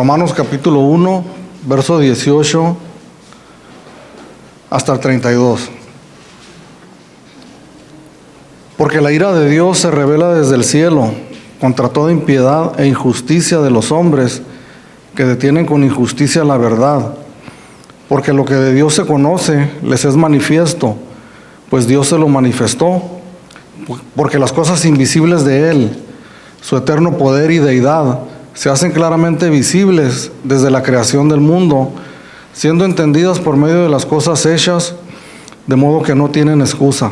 Romanos capítulo 1, verso 18 hasta el 32. Porque la ira de Dios se revela desde el cielo contra toda impiedad e injusticia de los hombres que detienen con injusticia la verdad. Porque lo que de Dios se conoce les es manifiesto, pues Dios se lo manifestó. Porque las cosas invisibles de Él, su eterno poder y deidad, se hacen claramente visibles desde la creación del mundo, siendo entendidas por medio de las cosas hechas, de modo que no tienen excusa.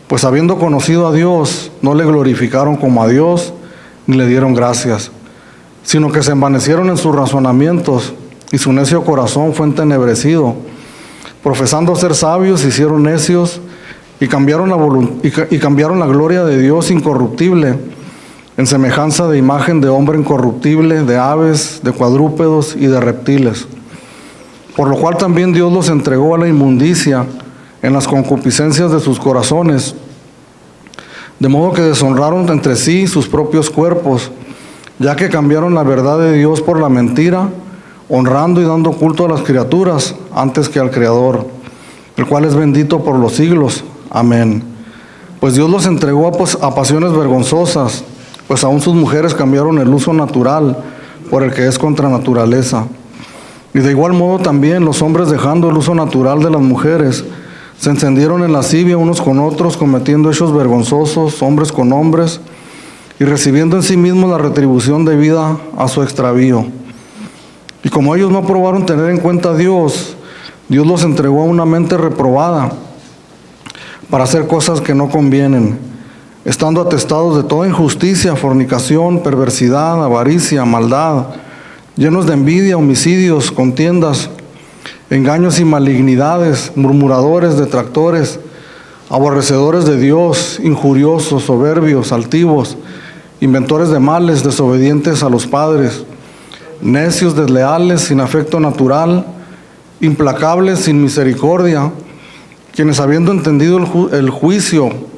Pues habiendo conocido a Dios, no le glorificaron como a Dios, ni le dieron gracias, sino que se envanecieron en sus razonamientos, y su necio corazón fue entenebrecido. Profesando ser sabios, se hicieron necios, y cambiaron la gloria de Dios incorruptible, en semejanza de imagen de hombre incorruptible, de aves, de cuadrúpedos y de reptiles. Por lo cual también Dios los entregó a la inmundicia en las concupiscencias de sus corazones, de modo que deshonraron entre sí sus propios cuerpos, ya que cambiaron la verdad de Dios por la mentira, honrando y dando culto a las criaturas antes que al Creador, el cual es bendito por los siglos. Amén. Pues Dios los entregó a pasiones vergonzosas, pues aún sus mujeres cambiaron el uso natural por el que es contra naturaleza. Y de igual modo también los hombres, dejando el uso natural de las mujeres, se encendieron en lascivia unos con otros, cometiendo hechos vergonzosos, hombres con hombres, y recibiendo en sí mismos la retribución debida a su extravío. Y como ellos no aprobaron tener en cuenta a Dios, Dios los entregó a una mente reprobada para hacer cosas que no convienen, estando atestados de toda injusticia, fornicación, perversidad, avaricia, maldad, llenos de envidia, homicidios, contiendas, engaños y malignidades, murmuradores, detractores, aborrecedores de Dios, injuriosos, soberbios, altivos, inventores de males, desobedientes a los padres, necios, desleales, sin afecto natural, implacables, sin misericordia, quienes habiendo entendido el juicio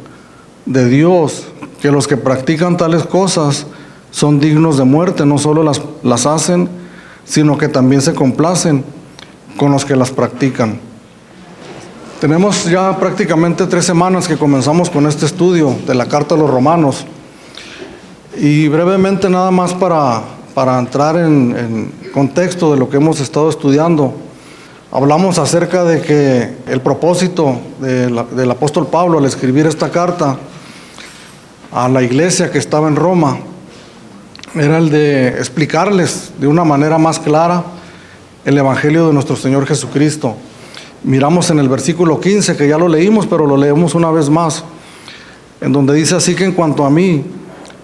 de Dios, que los que practican tales cosas son dignos de muerte, no solo las hacen, sino que también se complacen con los que las practican. Tenemos ya prácticamente 3 semanas que comenzamos con este estudio de la carta a los Romanos, y brevemente nada más para entrar en contexto de lo que hemos estado estudiando. Hablamos acerca de que el propósito del apóstol Pablo al escribir esta carta a la iglesia que estaba en Roma era el de explicarles de una manera más clara el evangelio de nuestro Señor Jesucristo. Miramos en el versículo 15, que ya lo leímos, pero lo leemos una vez más, en donde dice: así que en cuanto a mí,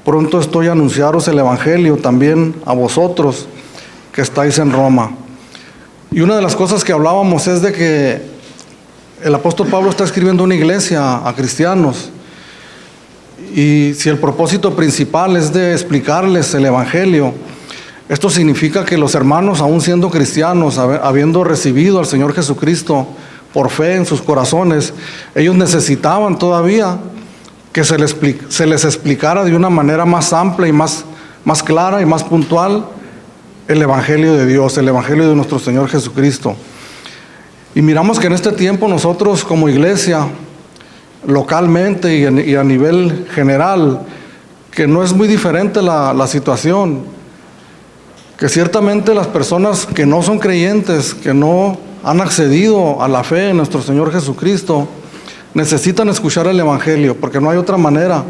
pronto estoy a anunciaros el evangelio también a vosotros que estáis en Roma. Y una de las cosas que hablábamos es de que el apóstol Pablo está escribiendo una iglesia a cristianos, y si el propósito principal es de explicarles el evangelio, esto significa que los hermanos, aún siendo cristianos, habiendo recibido al Señor Jesucristo por fe en sus corazones, ellos necesitaban todavía que se les explicara de una manera más amplia y más clara y más puntual el evangelio de Dios, el evangelio de nuestro Señor Jesucristo. Y miramos que en este tiempo nosotros como iglesia, localmente y a nivel general, que no es muy diferente la situación, que ciertamente las personas que no son creyentes, que no han accedido a la fe en nuestro Señor Jesucristo, necesitan escuchar el evangelio, porque no hay otra manera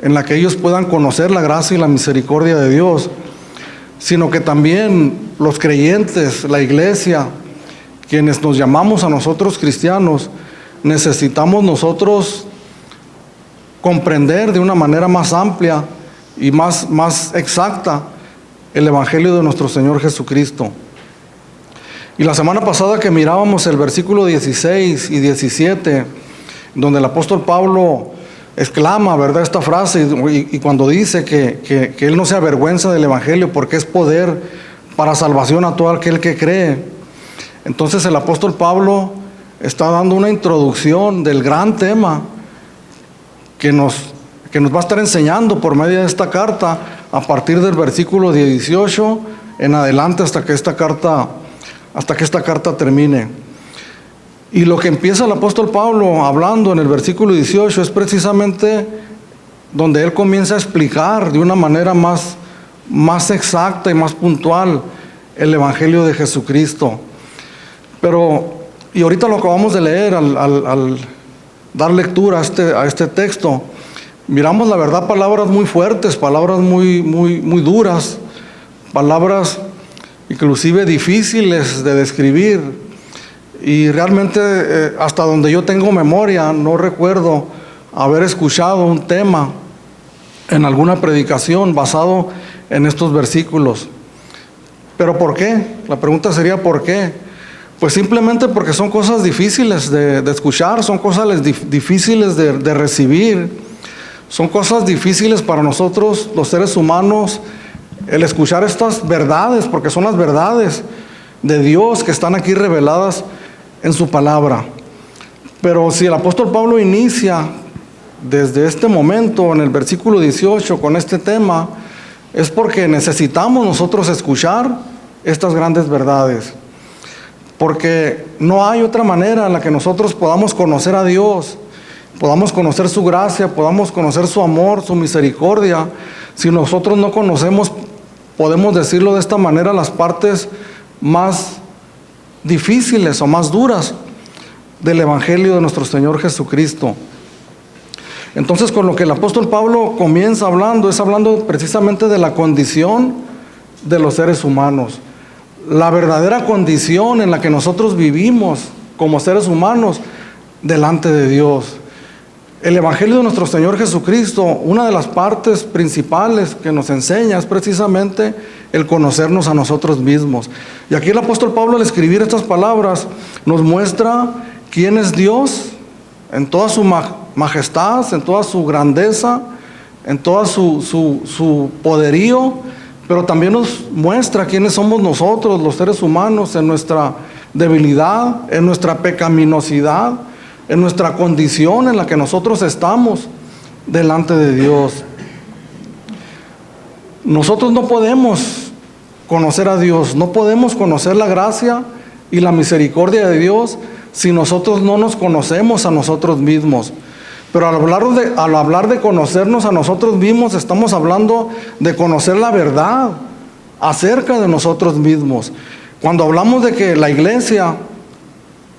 en la que ellos puedan conocer la gracia y la misericordia de Dios, sino que también los creyentes, la iglesia, quienes nos llamamos a nosotros cristianos, necesitamos nosotros comprender de una manera más amplia y más exacta el evangelio de nuestro Señor Jesucristo. Y la semana pasada que mirábamos el versículo 16 y 17, donde el apóstol Pablo exclama, ¿verdad?, esta frase, y cuando dice que él no se avergüenza del evangelio porque es poder para salvación a todo aquel que cree. Entonces el apóstol Pablo está dando una introducción del gran tema que nos va a estar enseñando por medio de esta carta a partir del versículo 18 en adelante hasta que esta carta termine. Y lo que empieza el apóstol Pablo hablando en el versículo 18 es precisamente donde él comienza a explicar de una manera más exacta y más puntual el Evangelio de Jesucristo. Y ahorita lo acabamos de leer al dar lectura a este texto, miramos la verdad palabras muy fuertes, palabras muy duras, palabras inclusive difíciles de describir, y realmente hasta donde yo tengo memoria no recuerdo haber escuchado un tema en alguna predicación basado en estos versículos. ¿Pero por qué? La pregunta sería ¿por qué? Pues simplemente porque son cosas difíciles de escuchar, son cosas difíciles de recibir, son cosas difíciles para nosotros los seres humanos el escuchar estas verdades, porque son las verdades de Dios que están aquí reveladas en su palabra. Pero si el apóstol Pablo inicia desde este momento en el versículo 18 con este tema, es porque necesitamos nosotros escuchar estas grandes verdades, porque no hay otra manera en la que nosotros podamos conocer a Dios, podamos conocer su gracia, podamos conocer su amor, su misericordia, si nosotros no conocemos, podemos decirlo de esta manera, las partes más difíciles o más duras del Evangelio de nuestro Señor Jesucristo. Entonces, con lo que el apóstol Pablo comienza hablando, es hablando precisamente de la condición de los seres humanos, la verdadera condición en la que nosotros vivimos como seres humanos delante de Dios. El Evangelio de nuestro Señor Jesucristo, una de las partes principales que nos enseña es precisamente el conocernos a nosotros mismos. Y aquí el apóstol Pablo, al escribir estas palabras, nos muestra quién es Dios en toda su majestad, en toda su grandeza, en todo su poderío, pero también nos muestra quiénes somos nosotros, los seres humanos, en nuestra debilidad, en nuestra pecaminosidad, en nuestra condición en la que nosotros estamos delante de Dios. Nosotros no podemos conocer a Dios, no podemos conocer la gracia y la misericordia de Dios si nosotros no nos conocemos a nosotros mismos. Pero al hablar de conocernos a nosotros mismos, estamos hablando de conocer la verdad acerca de nosotros mismos. Cuando hablamos de que la iglesia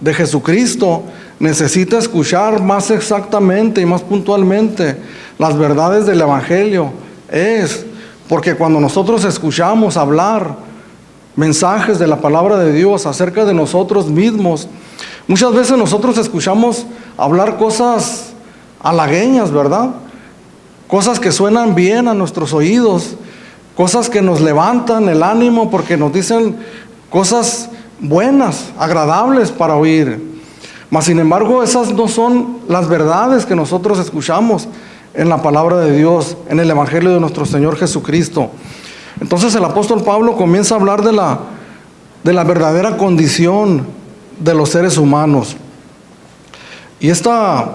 de Jesucristo necesita escuchar más exactamente y más puntualmente las verdades del Evangelio, es porque cuando nosotros escuchamos hablar mensajes de la palabra de Dios acerca de nosotros mismos, muchas veces nosotros escuchamos hablar cosas halagueñas, ¿verdad? Cosas que suenan bien a nuestros oídos, cosas que nos levantan el ánimo porque nos dicen cosas buenas, agradables para oír. Mas sin embargo, esas no son las verdades que nosotros escuchamos en la palabra de Dios, en el Evangelio de nuestro Señor Jesucristo. Entonces el apóstol Pablo comienza a hablar de la verdadera condición de los seres humanos. Y esta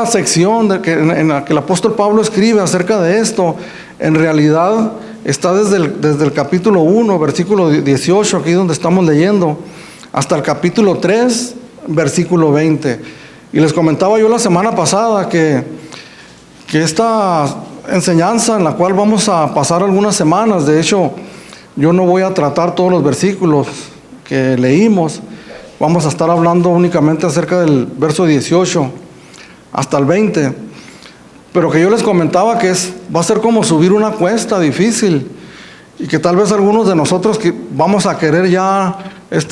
sección en la que el apóstol Pablo escribe acerca de esto, en realidad está desde el capítulo 1, versículo 18, aquí donde estamos leyendo, hasta el capítulo 3, versículo 20. Y les comentaba yo la semana pasada que esta enseñanza en la cual vamos a pasar algunas semanas, de hecho, yo no voy a tratar todos los versículos que leímos, vamos a estar hablando únicamente acerca del verso 18 hasta el 20, pero que yo les comentaba que va a ser como subir una cuesta difícil, y que tal vez algunos de nosotros que vamos a querer ya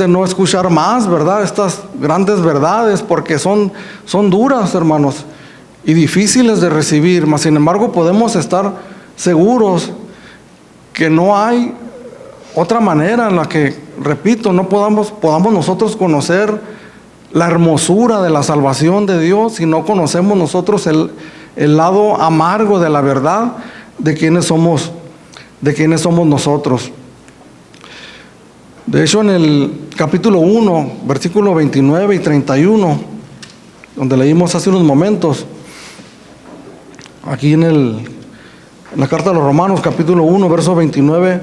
no escuchar más, ¿verdad? Estas grandes verdades, porque son duras, hermanos, y difíciles de recibir, mas sin embargo podemos estar seguros que no hay otra manera en la que, repito, no podamos nosotros conocer la hermosura de la salvación de Dios si no conocemos nosotros el lado amargo de la verdad de quiénes somos nosotros. De hecho, en el capítulo 1, versículo 29 y 31, donde leímos hace unos momentos, aquí en la carta a los Romanos, capítulo 1, verso 29,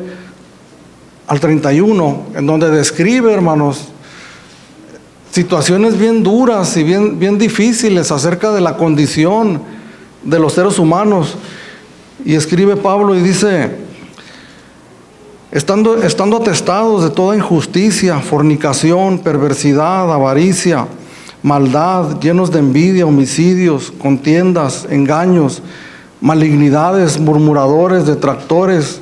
al 31, en donde describe, hermanos, situaciones bien duras y bien difíciles acerca de la condición de los seres humanos. Y escribe Pablo y dice: estando atestados de toda injusticia, fornicación, perversidad, avaricia, maldad, llenos de envidia, homicidios, contiendas, engaños, malignidades, murmuradores, detractores,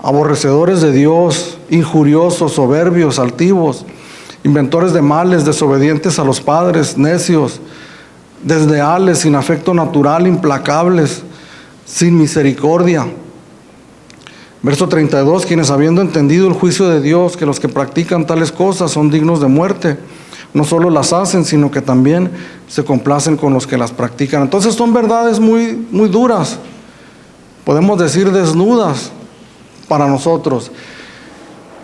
aborrecedores de Dios, injuriosos, soberbios, altivos, inventores de males, desobedientes a los padres, necios, desleales, sin afecto natural, implacables, sin misericordia. Verso 32, quienes habiendo entendido el juicio de Dios, que los que practican tales cosas son dignos de muerte, no solo las hacen, sino que también se complacen con los que las practican. Entonces son verdades muy, muy duras, podemos decir desnudas para nosotros.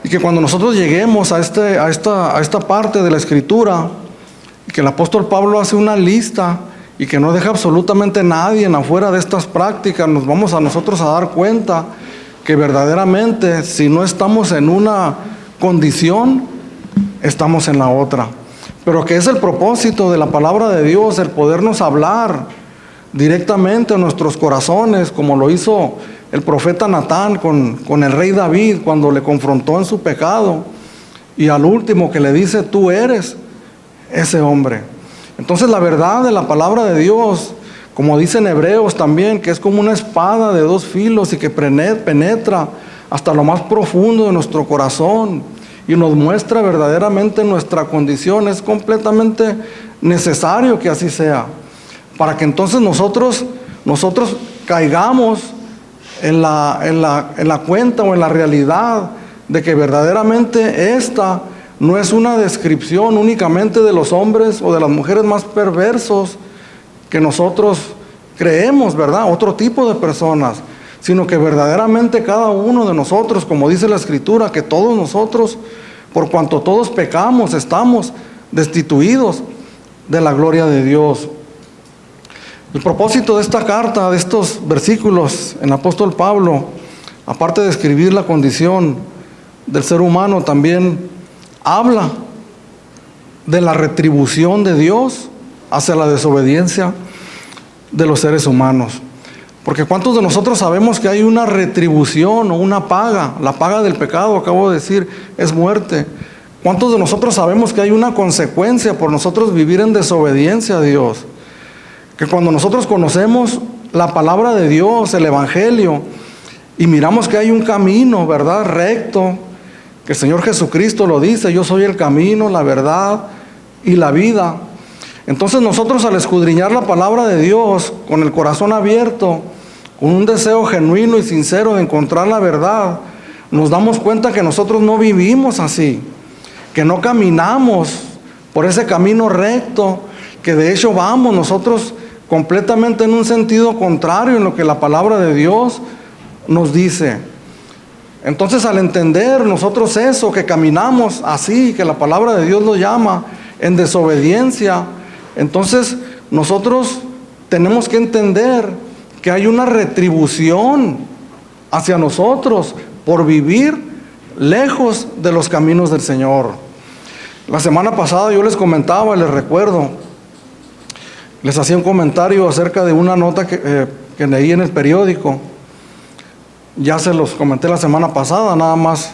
Y que cuando nosotros lleguemos a esta parte de la Escritura, que el apóstol Pablo hace una lista y que no deja absolutamente nadie afuera de estas prácticas, nos vamos a nosotros a dar cuenta que verdaderamente, si no estamos en una condición, estamos en la otra. Pero que es el propósito de la palabra de Dios, el podernos hablar directamente a nuestros corazones, como lo hizo el profeta Natán con el rey David cuando le confrontó en su pecado, y al último que le dice: tú eres ese hombre. Entonces la verdad de la palabra de Dios, como dice en Hebreos también, que es como una espada de dos filos y que penetra hasta lo más profundo de nuestro corazón y nos muestra verdaderamente nuestra condición, es completamente necesario que así sea, para que entonces nosotros caigamos en la cuenta o en la realidad de que verdaderamente esta no es una descripción únicamente de los hombres o de las mujeres más perversos que nosotros creemos, ¿verdad? Otro tipo de personas, sino que verdaderamente cada uno de nosotros, como dice la Escritura, que todos nosotros, por cuanto todos pecamos, estamos destituidos de la gloria de Dios. El propósito de esta carta, de estos versículos, en el apóstol Pablo, aparte de describir la condición del ser humano, también habla de la retribución de Dios hacia la desobediencia de los seres humanos. Porque ¿cuántos de nosotros sabemos que hay una retribución o una paga? La paga del pecado, acabo de decir, es muerte. ¿Cuántos de nosotros sabemos que hay una consecuencia por nosotros vivir en desobediencia a Dios? Que cuando nosotros conocemos la palabra de Dios, el Evangelio, y miramos que hay un camino, ¿verdad?, recto, que el Señor Jesucristo lo dice: yo soy el camino, la verdad y la vida. Entonces nosotros, al escudriñar la palabra de Dios con el corazón abierto, con un deseo genuino y sincero de encontrar la verdad, nos damos cuenta que nosotros no vivimos así, que no caminamos por ese camino recto, que de hecho vamos nosotros completamente en un sentido contrario en lo que la palabra de Dios nos dice. Entonces, al entender nosotros eso, que caminamos así, que la palabra de Dios lo llama en desobediencia, entonces nosotros tenemos que entender que hay una retribución hacia nosotros por vivir lejos de los caminos del Señor. La semana pasada yo les comentaba, les recuerdo, les hacía un comentario acerca de una nota que leí en el periódico. Ya se los comenté la semana pasada, nada más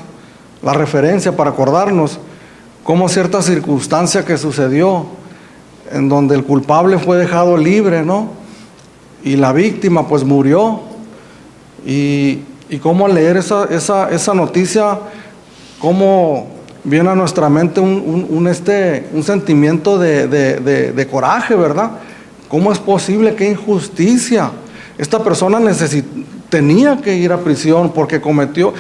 la referencia para acordarnos cómo cierta circunstancia que sucedió, en donde el culpable fue dejado libre, ¿no? Y la víctima pues murió. Y cómo al leer esa noticia, cómo viene a nuestra mente un sentimiento de coraje, ¿verdad? ¿Cómo es posible? ¡Qué injusticia! Esta persona tenía que ir a prisión porque cometió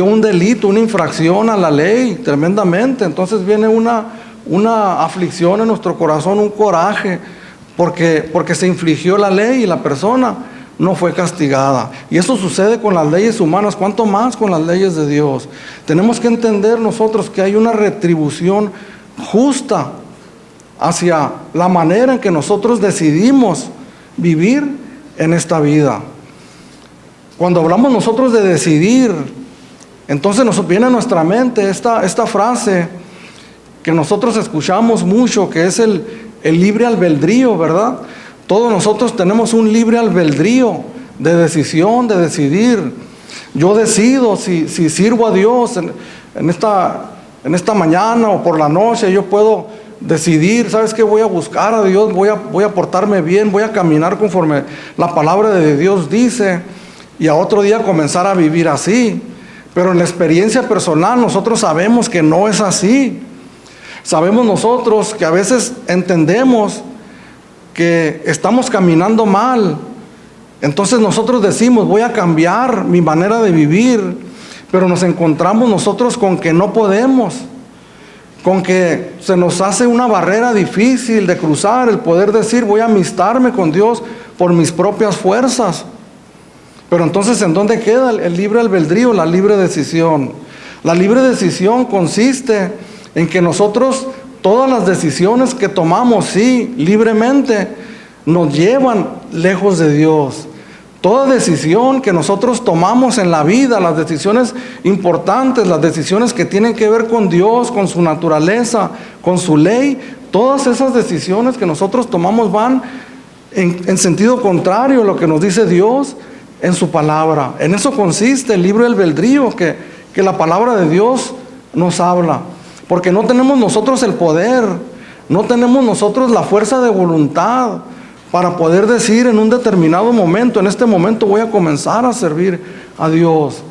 un delito, una infracción a la ley tremendamente. Entonces viene una aflicción en nuestro corazón, un coraje, porque se infligió la ley y la persona no fue castigada. Y eso sucede con las leyes humanas, ¿cuánto más con las leyes de Dios? Tenemos que entender nosotros que hay una retribución justa hacia la manera en que nosotros decidimos vivir en esta vida. Cuando hablamos nosotros de decidir Entonces nos viene a nuestra mente esta frase que nosotros escuchamos mucho, que es el libre albedrío, ¿verdad? Todos nosotros tenemos un libre albedrío de decisión, de decidir. Yo decido si sirvo a Dios en esta mañana o por la noche. Yo puedo decidir, ¿sabes qué? Voy a buscar a Dios, voy a portarme bien, voy a caminar conforme la palabra de Dios dice, y a otro día comenzar a vivir así. Pero en la experiencia personal nosotros sabemos que no es así. Sabemos nosotros que a veces entendemos que estamos caminando mal. Entonces nosotros decimos, voy a cambiar mi manera de vivir, pero nos encontramos nosotros con que no podemos, con que se nos hace una barrera difícil de cruzar, el poder decir, voy a amistarme con Dios por mis propias fuerzas. Pero entonces, ¿en dónde queda el libre albedrío, la libre decisión? La libre decisión consiste en que nosotros, todas las decisiones que tomamos, sí, libremente, nos llevan lejos de Dios. Toda decisión que nosotros tomamos en la vida, las decisiones importantes, las decisiones que tienen que ver con Dios, con su naturaleza, con su ley, todas esas decisiones que nosotros tomamos van en sentido contrario a lo que nos dice Dios en su palabra. En eso consiste el libre albedrío que la palabra de Dios nos habla. Porque no tenemos nosotros el poder, no tenemos nosotros la fuerza de voluntad para poder decir en un determinado momento, en este momento voy a comenzar a servir a Dios.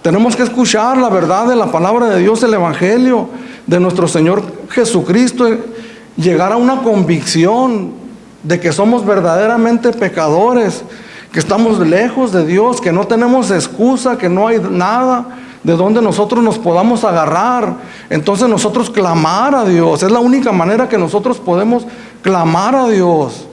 Tenemos que escuchar la verdad de la palabra de Dios, el Evangelio de nuestro Señor Jesucristo, llegar a una convicción de que somos verdaderamente pecadores, que estamos lejos de Dios, que no tenemos excusa, que no hay nada de donde nosotros nos podamos agarrar. Entonces nosotros clamar a Dios, es la única manera que nosotros podemos clamar a Dios,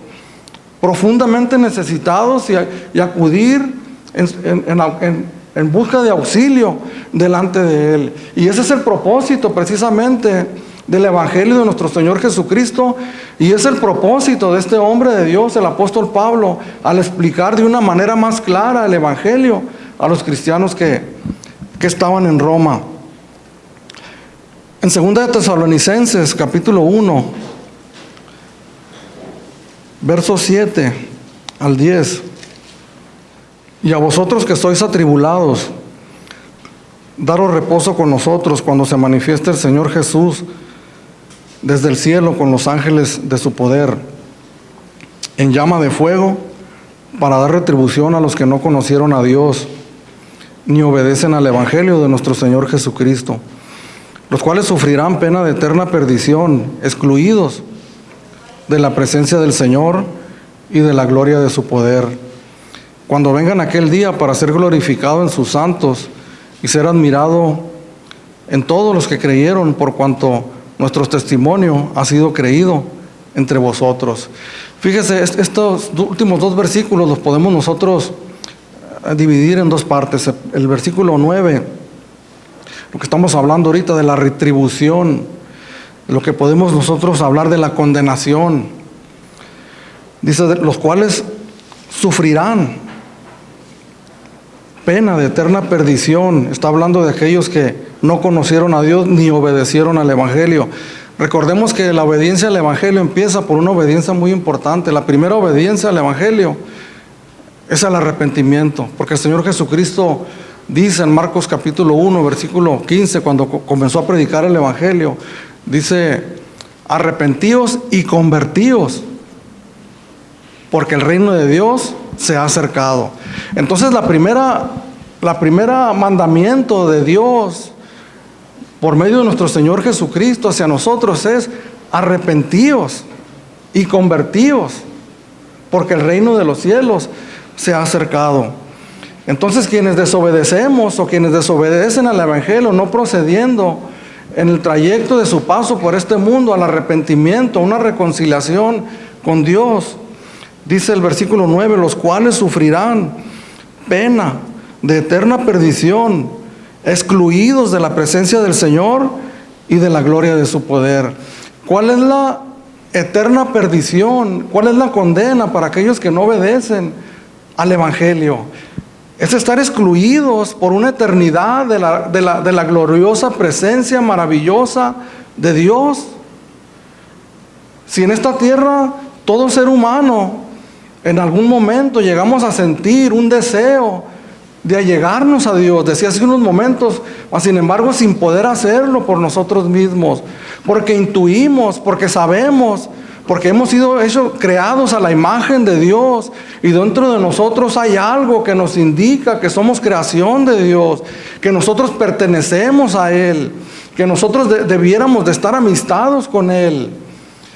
profundamente necesitados, y acudir en busca de auxilio delante de Él. Y ese es el propósito precisamente del Evangelio de nuestro Señor Jesucristo, y es el propósito de este hombre de Dios, el apóstol Pablo, al explicar de una manera más clara el Evangelio a los cristianos que estaban en Roma. En 2 de Tesalonicenses, capítulo 1, versos 7 al 10. Y a vosotros que sois atribulados, daros reposo con nosotros cuando se manifieste el Señor Jesús desde el cielo con los ángeles de su poder, en llama de fuego, para dar retribución a los que no conocieron a Dios, ni obedecen al Evangelio de nuestro Señor Jesucristo, los cuales sufrirán pena de eterna perdición, excluidos de la presencia del Señor y de la gloria de su poder, cuando vengan aquel día para ser glorificado en sus santos y ser admirado en todos los que creyeron, por cuanto nuestro testimonio ha sido creído entre vosotros. Fíjese, estos últimos dos versículos los podemos nosotros dividir en dos partes. El versículo 9, lo que estamos hablando ahorita de la retribución, lo que podemos nosotros hablar de la condenación. Dice, los cuales sufrirán pena de eterna perdición. Está hablando de aquellos que no conocieron a Dios ni obedecieron al Evangelio. Recordemos que la obediencia al Evangelio empieza por una obediencia muy importante. La primera obediencia al Evangelio es el arrepentimiento, porque el Señor Jesucristo dice en Marcos capítulo 1, versículo 15, cuando comenzó a predicar el Evangelio, dice, arrepentíos y convertíos, porque el reino de Dios se ha acercado. Entonces la primera mandamiento de Dios por medio de nuestro Señor Jesucristo hacia nosotros es arrepentíos y convertíos, porque el reino de los cielos se ha acercado. Entonces quienes desobedecemos o quienes desobedecen al Evangelio, no procediendo en el trayecto de su paso por este mundo al arrepentimiento, a una reconciliación con Dios, dice el versículo 9, los cuales sufrirán pena de eterna perdición, excluidos de la presencia del Señor y de la gloria de su poder. ¿Cuál es la eterna perdición? ¿Cuál es la condena para aquellos que no obedecen al Evangelio? Es estar excluidos por una eternidad de la gloriosa presencia maravillosa de Dios. Si en esta tierra todo ser humano en algún momento llegamos a sentir un deseo de allegarnos a Dios, decía hace unos momentos, mas sin embargo sin poder hacerlo por nosotros mismos, porque intuimos, porque sabemos, porque hemos sido creados a la imagen de Dios, y dentro de nosotros hay algo que nos indica que somos creación de Dios, que nosotros pertenecemos a Él, que nosotros debiéramos de estar amistados con Él.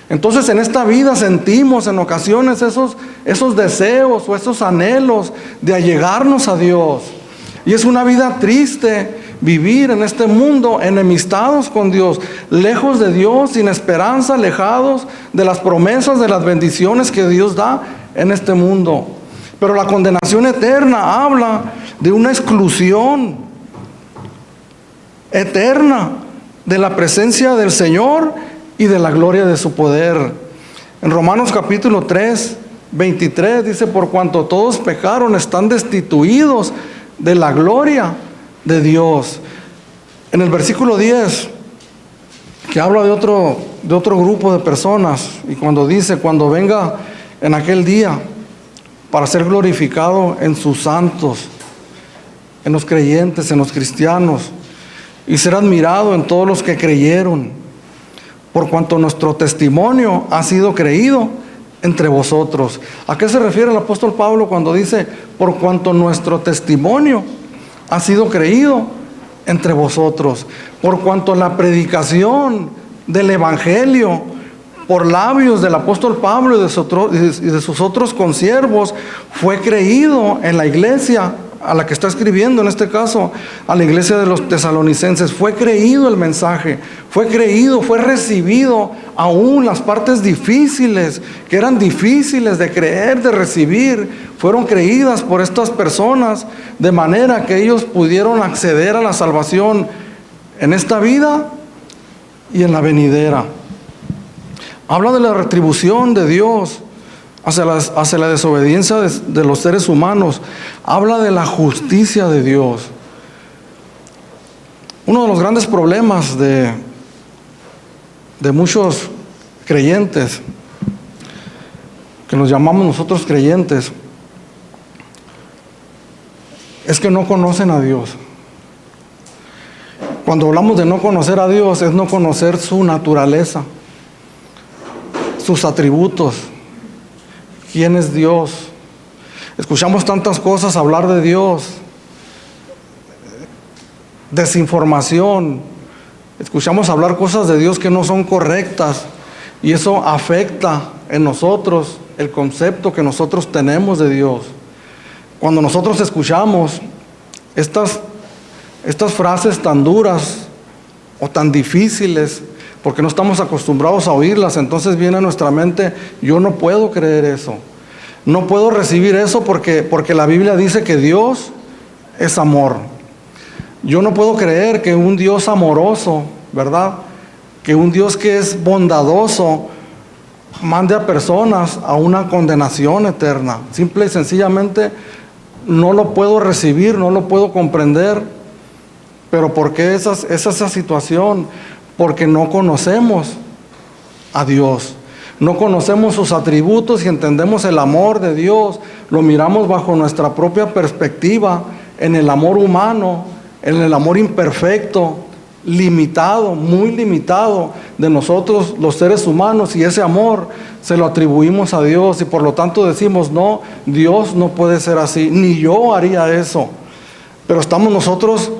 Entonces en esta vida sentimos en ocasiones esos deseos o esos anhelos de allegarnos a Dios. Y es una vida triste vivir en este mundo enemistados con Dios, lejos de Dios, sin esperanza, alejados de las promesas, de las bendiciones que Dios da en este mundo. Pero la condenación eterna habla de una exclusión eterna de la presencia del Señor y de la gloria de su poder. En Romanos capítulo 3, 23 dice: por cuanto todos pecaron, están destituidos de la gloria de Dios. En el versículo 10, que habla de otro grupo de personas, y cuando dice: cuando venga en aquel día para ser glorificado en sus santos, en los creyentes, en los cristianos, y ser admirado en todos los que creyeron, por cuanto nuestro testimonio ha sido creído entre vosotros. ¿A qué se refiere el apóstol Pablo cuando dice: por cuanto nuestro testimonio ha sido creído entre vosotros? Por cuanto la predicación del evangelio por labios del apóstol Pablo y de sus otros consiervos fue creído en la iglesia a la que está escribiendo, en este caso a la iglesia de los tesalonicenses. Fue creído el mensaje, fue creído, fue recibido. Aún las partes difíciles, que eran difíciles de creer, de recibir, fueron creídas por estas personas, de manera que ellos pudieron acceder a la salvación en esta vida y en la venidera. Habla de la retribución de Dios hacia la desobediencia de los seres humanos. Habla de la justicia de Dios. Uno de los grandes problemas de muchos creyentes, que nos llamamos nosotros creyentes, es que no conocen a Dios. Cuando hablamos de no conocer a Dios, es no conocer su naturaleza, sus atributos. ¿Quién es Dios? Escuchamos tantas cosas hablar de Dios, desinformación, escuchamos hablar cosas de Dios que no son correctas, y eso afecta en nosotros el concepto que nosotros tenemos de Dios. Cuando nosotros escuchamos estas frases tan duras o tan difíciles, porque no estamos acostumbrados a oírlas, entonces viene a nuestra mente: yo no puedo creer eso, no puedo recibir eso porque la Biblia dice que Dios es amor. Yo no puedo creer que un Dios amoroso, ¿verdad?, que un Dios que es bondadoso, mande a personas a una condenación eterna. Simple y sencillamente no lo puedo recibir, no lo puedo comprender. ¿Pero por qué esa situación? Porque no conocemos a Dios, no conocemos sus atributos y entendemos el amor de Dios, lo miramos bajo nuestra propia perspectiva, en el amor humano, en el amor imperfecto, limitado, muy limitado de nosotros los seres humanos, y ese amor se lo atribuimos a Dios, y por lo tanto decimos: no, Dios no puede ser así, ni yo haría eso. Pero estamos nosotros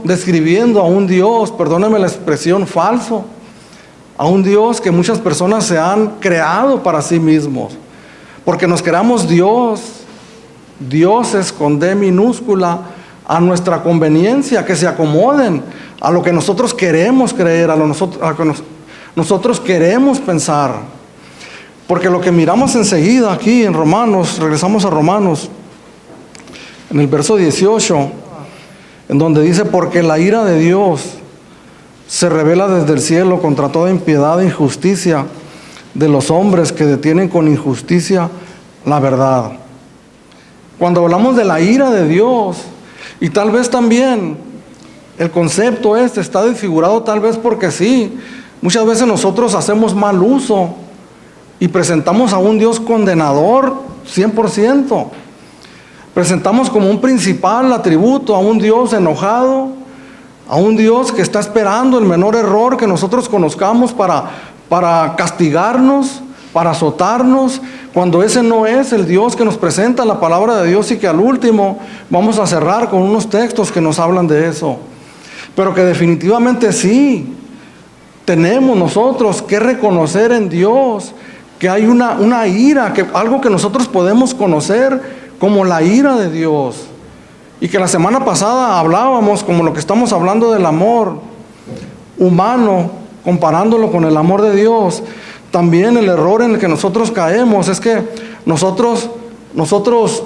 describiendo a un Dios, perdóneme la expresión, falso, a un Dios que muchas personas se han creado para sí mismos, porque nos creamos dioses con D minúscula, a nuestra conveniencia, que se acomoden a lo que nosotros queremos creer, a lo que nosotros queremos pensar. Porque lo que miramos enseguida aquí en Romanos, regresamos a Romanos, en el verso 18, en donde dice: porque la ira de Dios se revela desde el cielo contra toda impiedad e injusticia de los hombres que detienen con injusticia la verdad. Cuando hablamos de la ira de Dios, y tal vez también el concepto está desfigurado tal vez porque sí, muchas veces nosotros hacemos mal uso y presentamos a un Dios condenador 100%. Presentamos como un principal atributo a un Dios enojado, a un Dios que está esperando el menor error que nosotros conozcamos para castigarnos, para azotarnos, cuando ese no es el Dios que nos presenta la palabra de Dios, y que al último vamos a cerrar con unos textos que nos hablan de eso. Pero que definitivamente sí, tenemos nosotros que reconocer en Dios que hay una ira, que algo que nosotros podemos conocer como la ira de Dios. Y que la semana pasada hablábamos, como lo que estamos hablando del amor humano, comparándolo con el amor de Dios. También el error en el que nosotros caemos es que nosotros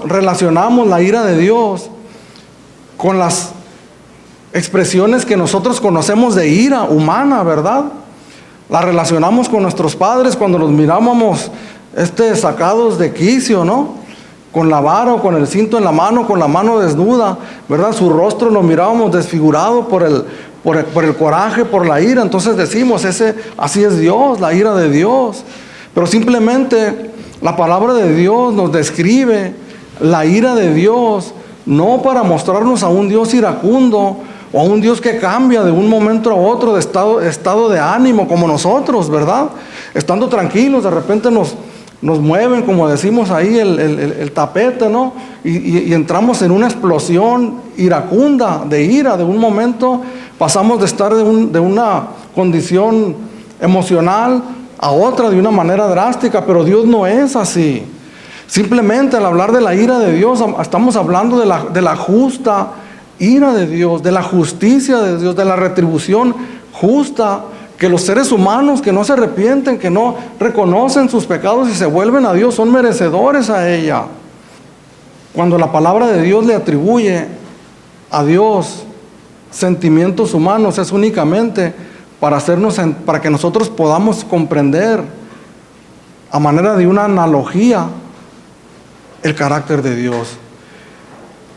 relacionamos la ira de Dios con las expresiones que nosotros conocemos de ira humana, ¿verdad? La relacionamos con nuestros padres cuando los mirábamos sacados de quicio, ¿no? Con la vara o con el cinto en la mano, con la mano desnuda, ¿verdad? Su rostro lo mirábamos desfigurado por el coraje, por la ira. Entonces decimos, así es Dios, la ira de Dios. Pero simplemente la palabra de Dios nos describe la ira de Dios, no para mostrarnos a un Dios iracundo o a un Dios que cambia de un momento a otro de estado de ánimo como nosotros, ¿verdad? Estando tranquilos, de repente nos mueven, como decimos ahí, el tapete, ¿no? Y entramos en una explosión iracunda, de ira. De un momento pasamos de estar de una condición emocional a otra de una manera drástica, pero Dios no es así. Simplemente al hablar de la ira de Dios, estamos hablando de la justa ira de Dios, de la justicia de Dios, de la retribución justa, que los seres humanos que no se arrepienten, que no reconocen sus pecados y se vuelven a Dios, son merecedores a ella. Cuando la palabra de Dios le atribuye a Dios sentimientos humanos, es únicamente para que nosotros podamos comprender a manera de una analogía el carácter de Dios.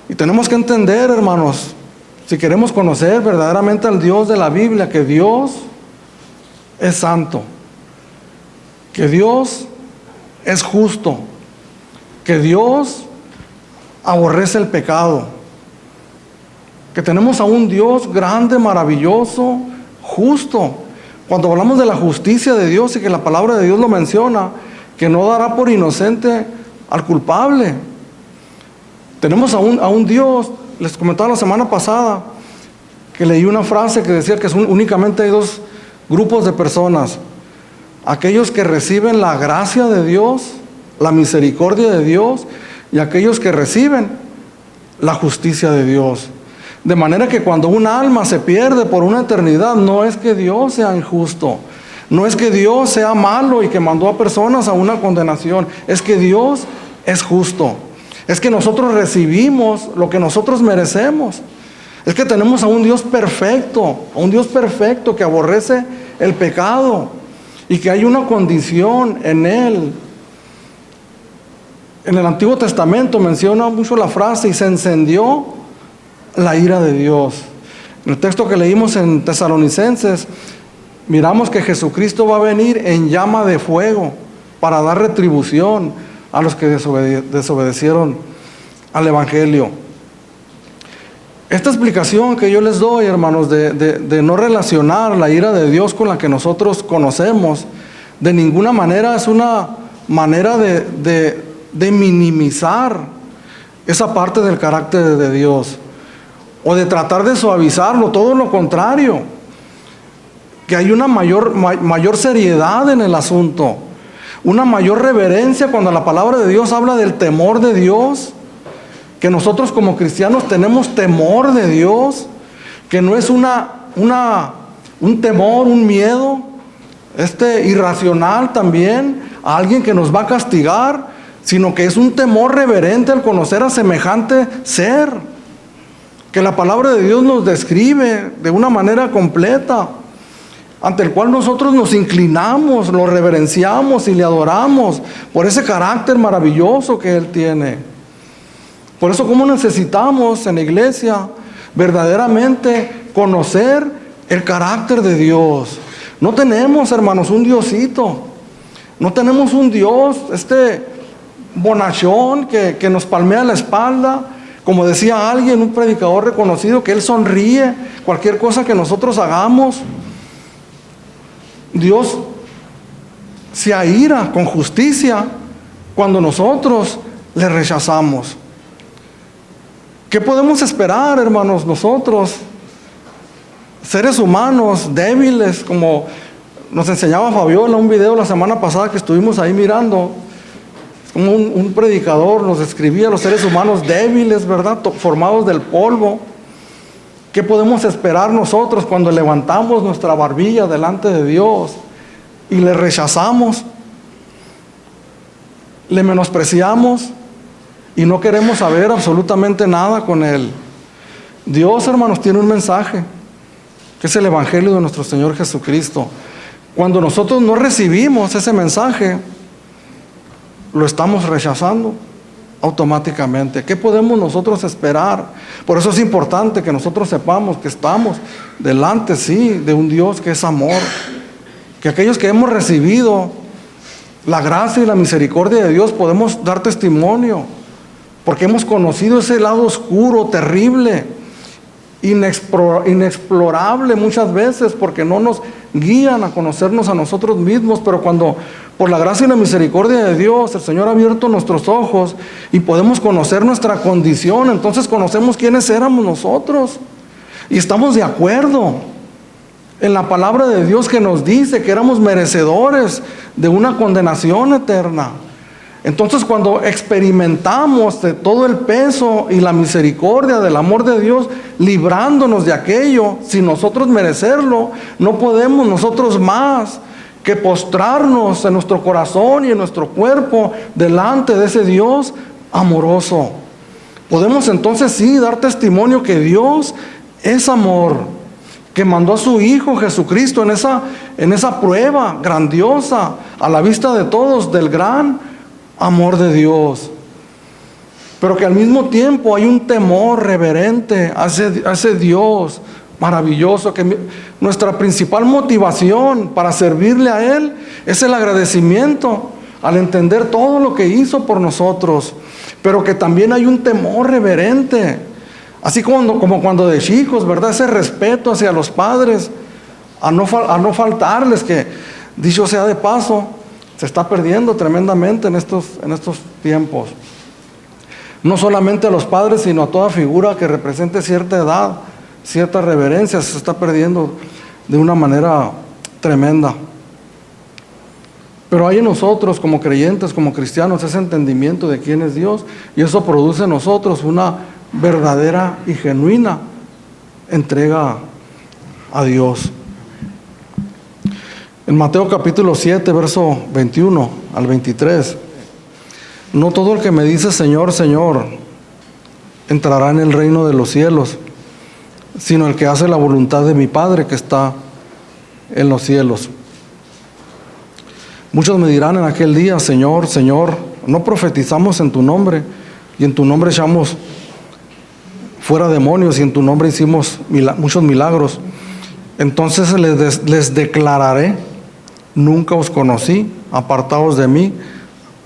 Y tenemos que entender, hermanos, si queremos conocer verdaderamente al Dios de la Biblia, que Dios es santo, que Dios es justo, que Dios aborrece el pecado, que tenemos a un Dios grande, maravilloso, justo. Cuando hablamos de la justicia de Dios y que la palabra de Dios lo menciona, que no dará por inocente al culpable. Tenemos a un Dios, les comentaba la semana pasada, que leí una frase que decía que únicamente hay dos grupos de personas: aquellos que reciben la gracia de Dios, la misericordia de Dios, y aquellos que reciben la justicia de Dios. De manera que cuando un alma se pierde por una eternidad, no es que Dios sea injusto, no es que Dios sea malo y que mandó a personas a una condenación, es que Dios es justo, es que nosotros recibimos lo que nosotros merecemos. Es que tenemos a un Dios perfecto que aborrece el pecado y que hay una condición en Él. En el Antiguo Testamento menciona mucho la frase: y se encendió la ira de Dios. En el texto que leímos en Tesalonicenses, miramos que Jesucristo va a venir en llama de fuego para dar retribución a los que desobedecieron al Evangelio. Esta explicación que yo les doy, hermanos, de no relacionar la ira de Dios con la que nosotros conocemos, de ninguna manera es una manera de minimizar esa parte del carácter de Dios, o de tratar de suavizarlo. Todo lo contrario, que hay una mayor seriedad en el asunto, una mayor reverencia cuando la palabra de Dios habla del temor de Dios, que nosotros como cristianos tenemos temor de Dios, que no es un temor, un miedo irracional también a alguien que nos va a castigar, sino que es un temor reverente al conocer a semejante ser, que la palabra de Dios nos describe de una manera completa, ante el cual nosotros nos inclinamos, lo reverenciamos y le adoramos por ese carácter maravilloso que Él tiene. Por eso, ¿cómo necesitamos en la iglesia verdaderamente conocer el carácter de Dios? No tenemos, hermanos, un Diosito. No tenemos un Dios, bonachón que nos palmea la espalda. Como decía alguien, un predicador reconocido, que Él sonríe cualquier cosa que nosotros hagamos. Dios se aira con justicia cuando nosotros le rechazamos. ¿Qué podemos esperar, hermanos, nosotros, seres humanos débiles, como nos enseñaba Fabiola un video la semana pasada que estuvimos ahí mirando? Como un predicador nos describía los seres humanos débiles, ¿verdad? Formados del polvo. ¿Qué podemos esperar nosotros cuando levantamos nuestra barbilla delante de Dios y le rechazamos, le menospreciamos y no queremos saber absolutamente nada con Él? Dios, hermanos, tiene un mensaje, que es el Evangelio de nuestro Señor Jesucristo. Cuando nosotros no recibimos ese mensaje, lo estamos rechazando automáticamente. ¿Qué podemos nosotros esperar? Por eso es importante que nosotros sepamos que estamos delante, sí, de un Dios que es amor. Que aquellos que hemos recibido la gracia y la misericordia de Dios podemos dar testimonio, porque hemos conocido ese lado oscuro, terrible, inexplorable muchas veces, porque no nos guían a conocernos a nosotros mismos. Pero cuando por la gracia y la misericordia de Dios el Señor ha abierto nuestros ojos y podemos conocer nuestra condición, entonces conocemos quiénes éramos nosotros y estamos de acuerdo en la palabra de Dios, que nos dice que éramos merecedores de una condenación eterna. Entonces, cuando experimentamos de todo el peso y la misericordia del amor de Dios, librándonos de aquello sin nosotros merecerlo, no podemos nosotros más que postrarnos en nuestro corazón y en nuestro cuerpo delante de ese Dios amoroso. Podemos entonces sí dar testimonio que Dios es amor, que mandó a su Hijo Jesucristo en esa prueba grandiosa a la vista de todos del gran amor de Dios. Pero que al mismo tiempo hay un temor reverente a ese Dios maravilloso, que nuestra principal motivación para servirle a Él es el agradecimiento al entender todo lo que hizo por nosotros. Pero que también hay un temor reverente, así como cuando de chicos, ¿verdad? Ese respeto hacia los padres, a no faltarles, que dicho sea de paso, se está perdiendo tremendamente en estos tiempos. No solamente a los padres, sino a toda figura que represente cierta edad, cierta reverencia, se está perdiendo de una manera tremenda. Pero hay en nosotros, como creyentes, como cristianos, ese entendimiento de quién es Dios, y eso produce en nosotros una verdadera y genuina entrega a Dios. En Mateo capítulo 7, verso 21 al 23, no todo el que me dice Señor, Señor, entrará en el reino de los cielos, sino el que hace la voluntad de mi Padre que está en los cielos. Muchos me dirán en aquel día, Señor, Señor, no profetizamos en tu nombre, y en tu nombre echamos fuera demonios, y en tu nombre hicimos muchos milagros. Entonces les declararé: nunca os conocí, apartaos de mí,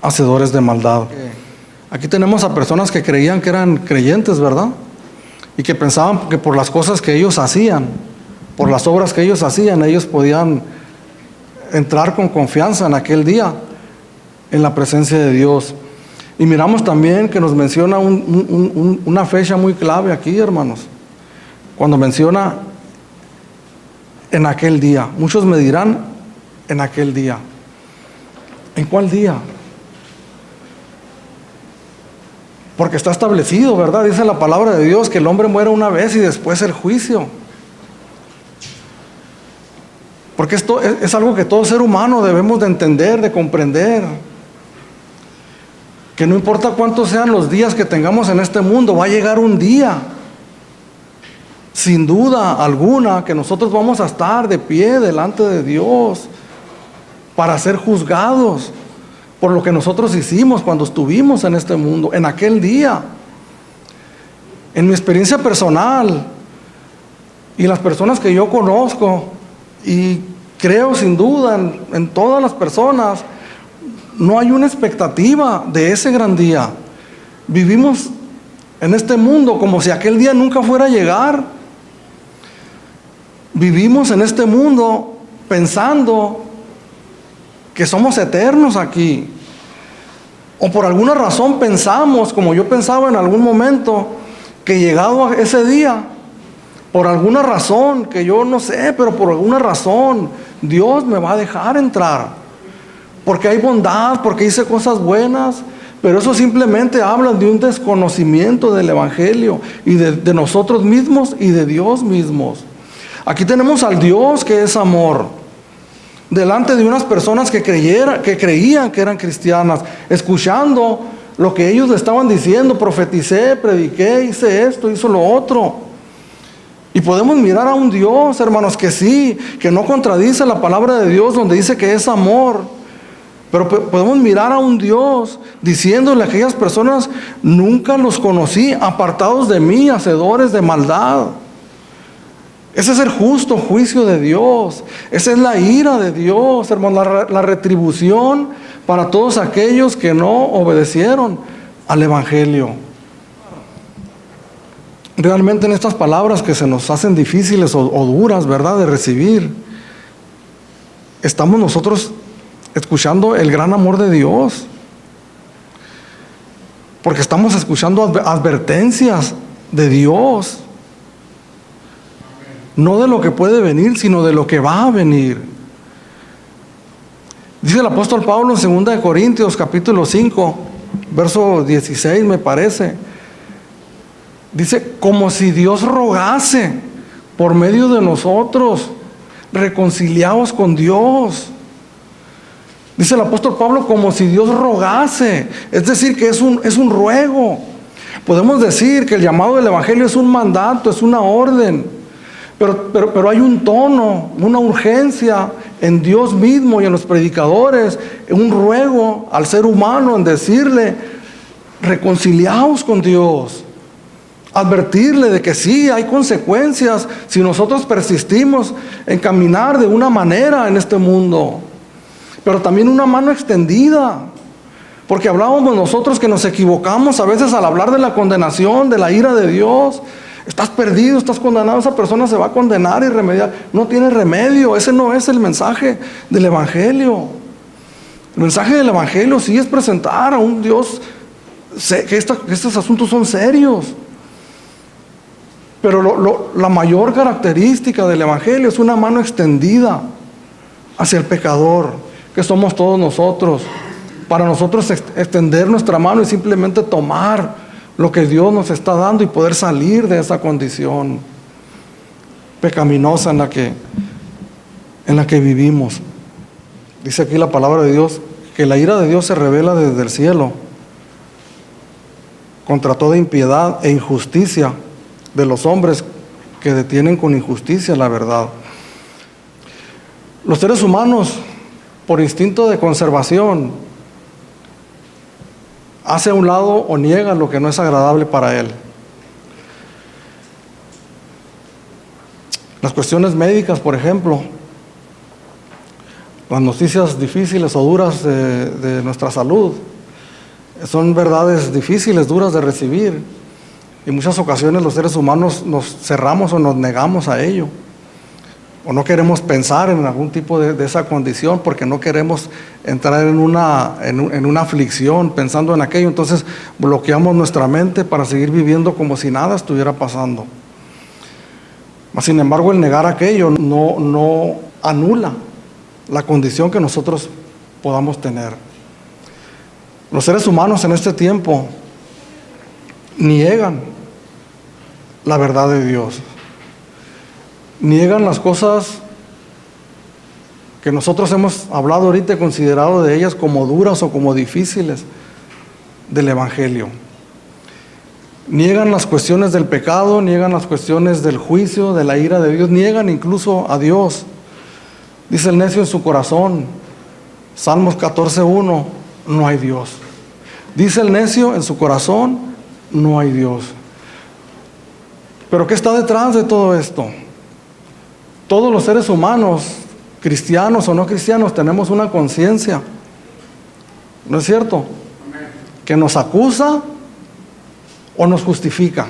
hacedores de maldad. Aquí tenemos a personas que creían que eran creyentes, ¿verdad? Y que pensaban que por las cosas que ellos hacían, por las obras que ellos hacían, ellos podían entrar con confianza en aquel día en la presencia de Dios. Y miramos también que nos menciona una fecha muy clave aquí, hermanos, cuando menciona en aquel día. Muchos me dirán en aquel día. ¿En cuál día? Porque está establecido, ¿verdad? Dice la palabra de Dios que el hombre muere una vez y después el juicio. Porque esto es algo que todo ser humano debemos de entender, de comprender. Que no importa cuántos sean los días que tengamos en este mundo, va a llegar un día, sin duda alguna, que nosotros vamos a estar de pie delante de Dios para ser juzgados por lo que nosotros hicimos cuando estuvimos en este mundo, en aquel día. En mi experiencia personal y las personas que yo conozco, y creo sin duda en todas las personas, no hay una expectativa de ese gran día. Vivimos en este mundo como si aquel día nunca fuera a llegar. Vivimos en este mundo pensando que somos eternos aquí. O por alguna razón pensamos, como yo pensaba en algún momento, que llegado a ese día, por alguna razón, que yo no sé, pero por alguna razón, Dios me va a dejar entrar. Porque hay bondad, porque hice cosas buenas, pero eso simplemente habla de un desconocimiento del Evangelio y de nosotros mismos y de Dios mismos. Aquí tenemos al Dios que es amor, delante de unas personas que creían que eran cristianas, escuchando lo que ellos le estaban diciendo: profeticé, prediqué, hice esto, hice lo otro. Y podemos mirar a un Dios, hermanos, que sí, que no contradice la palabra de Dios donde dice que es amor. Pero podemos mirar a un Dios diciéndole a aquellas personas: nunca los conocí, apartados de mí, hacedores de maldad. Ese es el justo juicio de Dios. Esa es la ira de Dios, hermanos, la retribución para todos aquellos que no obedecieron al Evangelio. Realmente en estas palabras que se nos hacen difíciles o duras, ¿verdad?, de recibir, estamos nosotros escuchando el gran amor de Dios, porque estamos escuchando advertencias de Dios, no de lo que puede venir, sino de lo que va a venir. Dice el apóstol Pablo en 2 Corintios capítulo 5, verso 16 me parece, dice: como si Dios rogase por medio de nosotros, reconciliados con Dios. Dice el apóstol Pablo, como si Dios rogase, es decir, que es un ruego. Podemos decir que el llamado del Evangelio es un mandato, es una orden, pero hay un tono, una urgencia en Dios mismo y en los predicadores, un ruego al ser humano en decirle: reconciliaos con Dios. Advertirle de que sí, hay consecuencias si nosotros persistimos en caminar de una manera en este mundo. Pero también una mano extendida, porque hablábamos nosotros que nos equivocamos a veces al hablar de la condenación, de la ira de Dios. Estás perdido, estás condenado, esa persona se va a condenar y remediar. No tiene remedio. Ese no es el mensaje del Evangelio. El mensaje del Evangelio sí es presentar a un Dios que estos asuntos son serios. Pero la mayor característica del Evangelio es una mano extendida hacia el pecador, que somos todos nosotros. Para nosotros extender nuestra mano y simplemente tomar lo que Dios nos está dando y poder salir de esa condición pecaminosa en la que vivimos. Dice aquí la palabra de Dios que la ira de Dios se revela desde el cielo contra toda impiedad e injusticia de los hombres que detienen con injusticia la verdad. Los seres humanos, por instinto de conservación, hace a un lado o niega lo que no es agradable para él. Las cuestiones médicas, por ejemplo, las noticias difíciles o duras de nuestra salud, son verdades difíciles, duras de recibir. Y en muchas ocasiones los seres humanos nos cerramos o nos negamos a ello. O no queremos pensar en algún tipo de esa condición porque no queremos entrar en una aflicción pensando en aquello. Entonces bloqueamos nuestra mente para seguir viviendo como si nada estuviera pasando. Sin embargo, el negar aquello no anula la condición que nosotros podamos tener. Los seres humanos en este tiempo niegan la verdad de Dios. Niegan las cosas que nosotros hemos hablado ahorita y considerado de ellas como duras o como difíciles del Evangelio. Niegan las cuestiones del pecado, niegan las cuestiones del juicio, de la ira de Dios, niegan incluso a Dios. Dice el necio en su corazón, Salmos 14:1, no hay Dios. Dice el necio en su corazón, no hay Dios. Pero ¿qué está detrás de todo esto? Todos los seres humanos, cristianos o no cristianos, tenemos una conciencia. ¿No es cierto? Que nos acusa o nos justifica.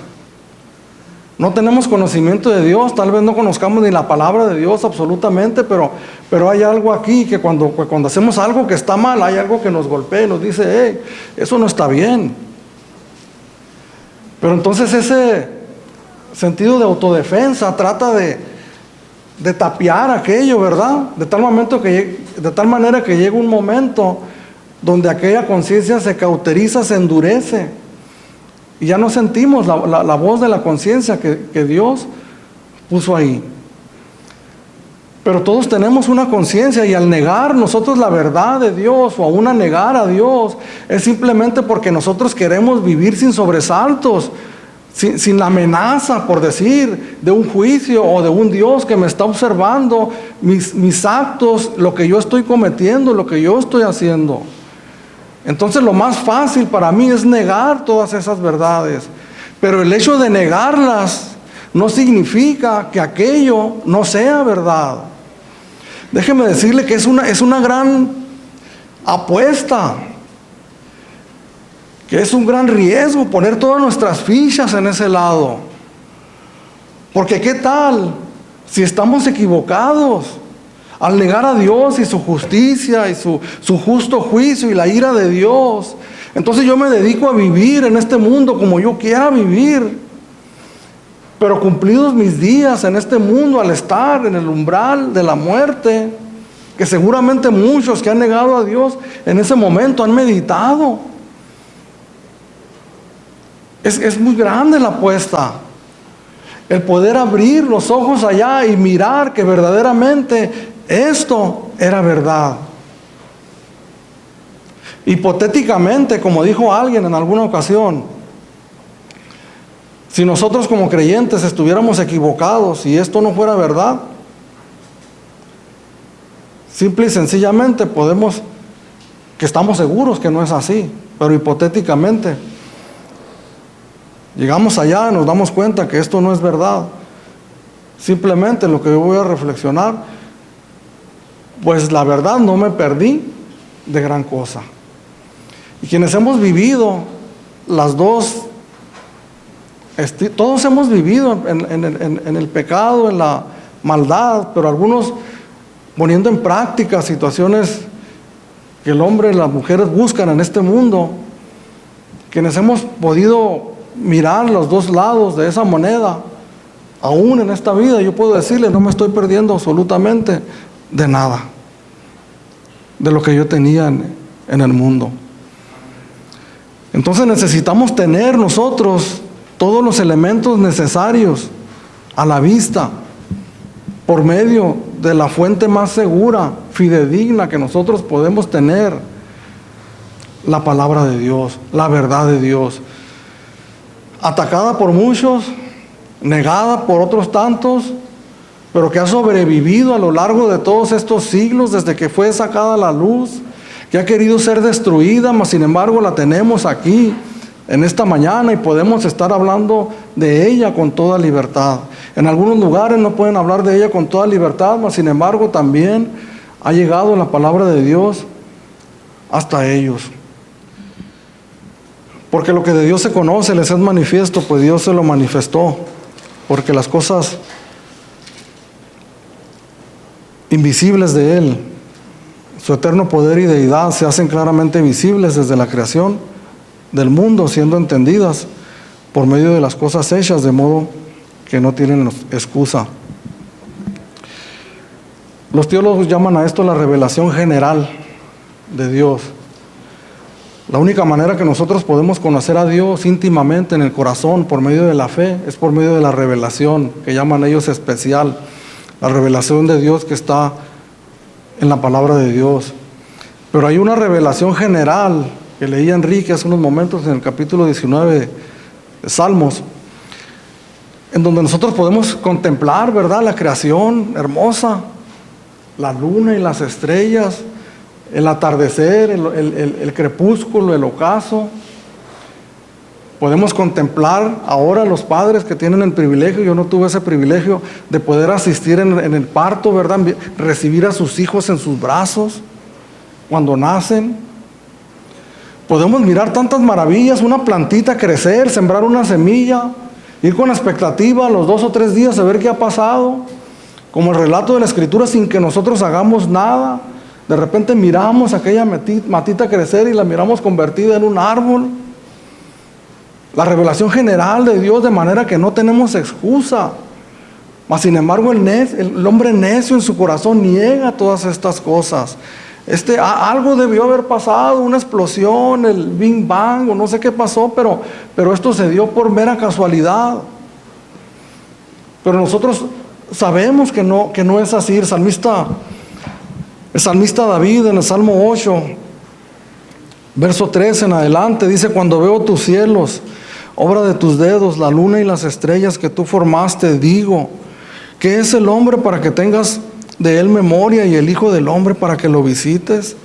No tenemos conocimiento de Dios, tal vez no conozcamos ni la palabra de Dios absolutamente, pero hay algo aquí que cuando hacemos algo que está mal, hay algo que nos golpea y nos dice, hey, eso no está bien. Pero entonces ese sentido de autodefensa trata de tapiar aquello, ¿verdad? De tal manera que llega un momento donde aquella conciencia se cauteriza, se endurece. Y ya no sentimos la voz de la conciencia que Dios puso ahí. Pero todos tenemos una conciencia, y al negar nosotros la verdad de Dios, o aún a negar a Dios, es simplemente porque nosotros queremos vivir sin sobresaltos, sin la amenaza, por decir, de un juicio o de un Dios que me está observando mis actos, lo que yo estoy cometiendo, lo que yo estoy haciendo. Entonces lo más fácil para mí es negar todas esas verdades. Pero el hecho de negarlas no significa que aquello no sea verdad. Déjeme decirle que es una gran apuesta, que es un gran riesgo poner todas nuestras fichas en ese lado. Porque ¿qué tal si estamos equivocados? Al negar a Dios y su justicia y su justo juicio y la ira de Dios, entonces yo me dedico a vivir en este mundo como yo quiera vivir. Pero cumplidos mis días en este mundo, al estar en el umbral de la muerte, que seguramente muchos que han negado a Dios en ese momento han meditado. Es muy grande la apuesta. El poder abrir los ojos allá y mirar que verdaderamente esto era verdad. Hipotéticamente, como dijo alguien en alguna ocasión, si nosotros como creyentes estuviéramos equivocados y esto no fuera verdad, simple y sencillamente que estamos seguros que no es así, pero hipotéticamente llegamos allá y nos damos cuenta que esto no es verdad. Simplemente lo que yo voy a reflexionar, pues la verdad no me perdí de gran cosa. Y quienes hemos vivido las dos, todos hemos vivido en el pecado, en la maldad, pero algunos poniendo en práctica situaciones que el hombre y las mujeres buscan en este mundo. Quienes hemos podido mirar los dos lados de esa moneda, aún en esta vida, yo puedo decirle, no me estoy perdiendo absolutamente de nada, de lo que yo tenía en el mundo. Entonces necesitamos tener nosotros todos los elementos necesarios a la vista, por medio de la fuente más segura, fidedigna que nosotros podemos tener, la palabra de Dios, la verdad de Dios. Atacada por muchos, negada por otros tantos, pero que ha sobrevivido a lo largo de todos estos siglos desde que fue sacada a la luz, que ha querido ser destruida, mas sin embargo la tenemos aquí en esta mañana y podemos estar hablando de ella con toda libertad. En algunos lugares no pueden hablar de ella con toda libertad, mas sin embargo también ha llegado la palabra de Dios hasta ellos. Porque lo que de Dios se conoce les es manifiesto, pues Dios se lo manifestó. Porque las cosas invisibles de Él, su eterno poder y deidad, se hacen claramente visibles desde la creación del mundo, siendo entendidas por medio de las cosas hechas, de modo que no tienen excusa. Los teólogos llaman a esto la revelación general de Dios. La única manera que nosotros podemos conocer a Dios íntimamente en el corazón por medio de la fe es por medio de la revelación, que llaman ellos especial, la revelación de Dios que está en la palabra de Dios. Pero hay una revelación general que leía Enrique hace unos momentos en el capítulo 19 de Salmos, en donde nosotros podemos contemplar, ¿verdad?, la creación hermosa, la luna y las estrellas, el atardecer, el crepúsculo, el ocaso. Podemos contemplar ahora los padres que tienen el privilegio, yo no tuve ese privilegio de poder asistir en el parto, ¿verdad? Recibir a sus hijos en sus brazos cuando nacen. Podemos mirar tantas maravillas, una plantita crecer, sembrar una semilla, ir con expectativa a los 2 o 3 días a ver qué ha pasado, como el relato de la Escritura sin que nosotros hagamos nada. De repente miramos aquella matita crecer y la miramos convertida en un árbol. La revelación general de Dios, de manera que no tenemos excusa. Mas sin embargo el hombre necio en su corazón niega todas estas cosas. Algo debió haber pasado, una explosión, el Big Bang, o no sé qué pasó, pero esto se dio por mera casualidad. Pero nosotros sabemos que no es así. El salmista David en el Salmo 8, verso 13 en adelante, dice: cuando veo tus cielos, obra de tus dedos, la luna y las estrellas que tú formaste, digo, ¿qué es el hombre para que tengas de él memoria, y el hijo del hombre para que lo visites?